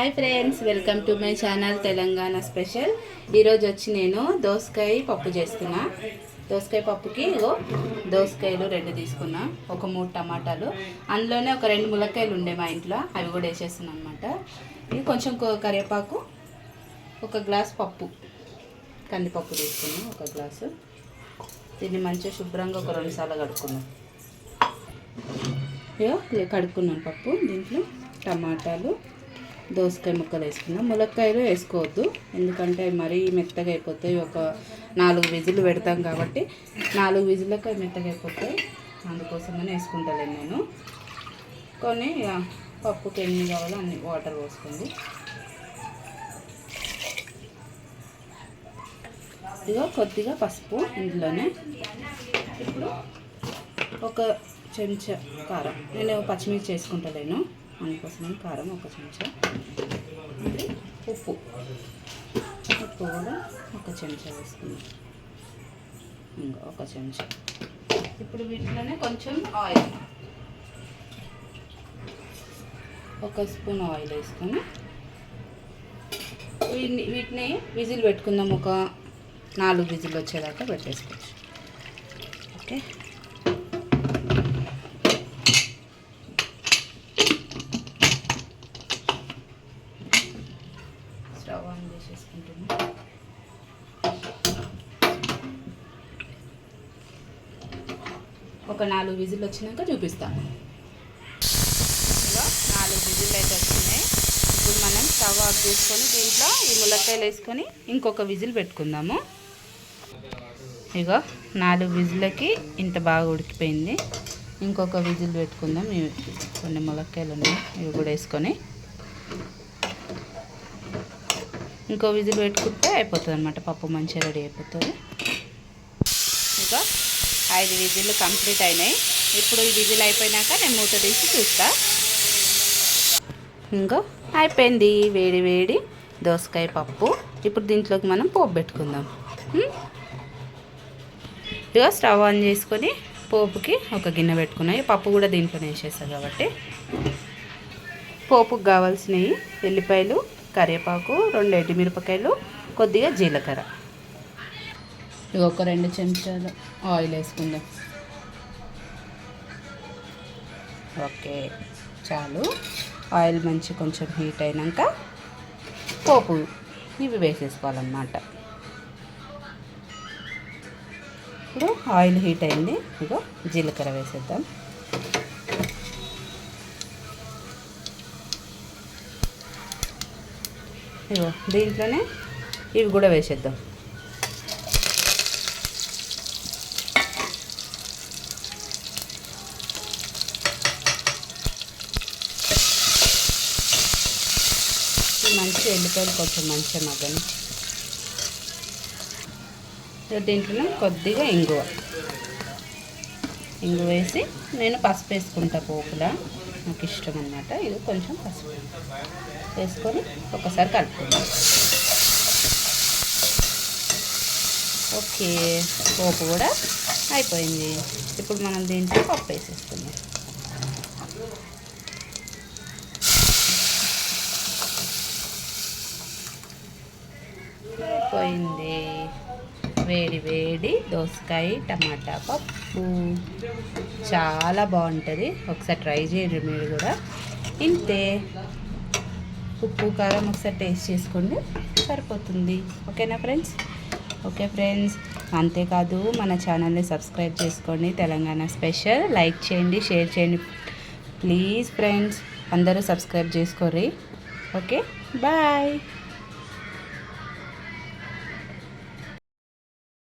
Hi friends, welcome to my channel Telangana special. ఈరోజు వచ్చి నేను దోసకాయ పప్పు చేస్తున్నా. దోసకాయ పప్పుకి దోసకాయలు 2 తీసుకున్నా, ఒక 3 టమాటాలు, అందులోనే ఒక 2 ములక్కాయలు ఉండే మా ఇంట్లో, అవి కూడా వేసేస్తున్నాను అనమాట. ఇది కొంచెం కరివేపాకు, ఒక గ్లాస్ పప్పు, కందిపప్పు తీసుకున్నాం, ఒక గ్లాసు. దీన్ని మంచిగా శుభ్రంగా ఒక 2 సార్లు కడుక్కున్నాం. కడుక్కున్నాను పప్పు. దీంట్లో టమాటాలు, దోసకాయ ముక్కలు వేసుకున్నాం. ములక్కాయలు వేసుకోవద్దు, ఎందుకంటే మరీ మెత్తగా అయిపోతాయి. ఒక 4 విజిల్లు పెడతాం కాబట్టి 4 విజిల్లకు అవి మెత్తగా అయిపోతాయి, అందుకోసమని వేసుకుంటాను నేను. కొన్ని పప్పుకి ఎన్ని కావాలో అన్ని వాటర్ పోసుకోండి. ఇదిగో కొద్దిగా పసుపు ఇందులోనే. ఇప్పుడు ఒక చెంచా కారం, నేను పచ్చిమిర్చి వేసుకుంటలేను, అందుకోసమని కారం ఒక చెంచా. ఉప్పు కూడా ఒక చెంచా వేసుకున్నాం, ఇంకా ఒక చెంచా. ఇప్పుడు వీటిలోనే కొంచెం ఆయిల్, ఒక స్పూన్ ఆయిల్ వేసుకొని వీటిని విజిల్ పెట్టుకుందాం. ఒక 4 విజిల్ వచ్చేదాకా పెట్టేసుకోవచ్చు. ఓకే, స్టవ్ ఆన్ చేసేసుకుంటున్నాం. ఒక 4 విజిల్ వచ్చినాక చూపిస్తాను. ఇలా 4 విజిల్ అయితే వచ్చినాయి. ఇప్పుడు మనం స్టవ్ ఆఫ్ చేసుకొని దీంట్లో ఈ ములక్కాయలు వేసుకొని ఇంకొక విజిల్ పెట్టుకుందాము. ఇగో 4 విజిల్లకి ఇంత బాగా ఉడికిపోయింది. ఇంకొక విజిల్ పెట్టుకుందాం. ఇవి కొన్ని ములక్కాయలు ఉన్నాయి, ఇవి కూడా వేసుకొని ఇంకో విజిల్ పెట్టుకుంటే అయిపోతుంది అనమాట. పప్పు మంచిగా రెడీ అయిపోతుంది. ఇక 5 విజిల్లు కంప్లీట్ అయినాయి. ఇప్పుడు ఈ విజిల్ అయిపోయినాక నేను మూత తీసి చూస్తా. ఇంకా అయిపోయింది వేడి వేడి దోసకాయ పప్పు. ఇప్పుడు దీంట్లోకి మనం పోపు పెట్టుకుందాం. ఇక స్టవ్ ఆన్ చేసుకొని పోపుకి ఒక గిన్నె పెట్టుకున్నాయి. పప్పు కూడా దీంట్లోనే వేసేస్తాను కాబట్టి. పోపుకి కావాల్సినవి ఎల్లిపాయలు, కరివేపాకు, 2 ఎండుమిరపకాయలు, కొద్దిగా జీలకర్ర. ఇవి ఒక 2 చెంచాలు ఆయిల్ వేసుకుందాం. ఓకే, చాలు. ఆయిల్ మంచి కొంచెం హీట్ అయినాక పోపు ఇవి వేసేసుకోవాలన్నమాట. ఇప్పుడు ఆయిల్ హీట్ అయింది, ఇగో జీలకర్ర వేసేద్దాం. ఇగో దీంట్లోనే ఇవి కూడా వేసేద్దాం. మంచిగా ఎల్లిపాయలు కొంచెం మంచిగా మగ్గని. దీంట్లో కొద్దిగా ఇంగువ వేసి, నేను పసుపు వేసుకుంటా పోపులా, నాకు ఇష్టం అన్నమాట. ఇది కొంచెం పసుపు వేసుకొని ఒకసారి కలుపుకుందాం. ఓకే, పోపు కూడా అయిపోయింది. ఇప్పుడు మనం దీంట్లో పప్పు వేసేసుకుందాం. అయిపోయింది వేడి వేడి దోసకాయ టమాటా పప్పు. చాలా బాగుంటుంది, ఒకసారి ట్రై చేయండి మీరు కూడా. ఇంతే, ఉప్పు కారం ఒకసారి టేస్ట్ చేసుకోండి, సరిపోతుంది. ఓకేనా ఫ్రెండ్స్? ఓకే ఫ్రెండ్స్, అంతేకాదు మన ఛానల్ని సబ్స్క్రైబ్ చేసుకోండి. తెలంగాణ స్పెషల్ లైక్ చేయండి, షేర్ చేయండి ప్లీజ్ ఫ్రెండ్స్. అందరూ సబ్స్క్రైబ్ చేసుకోర్రి. Okay, bye.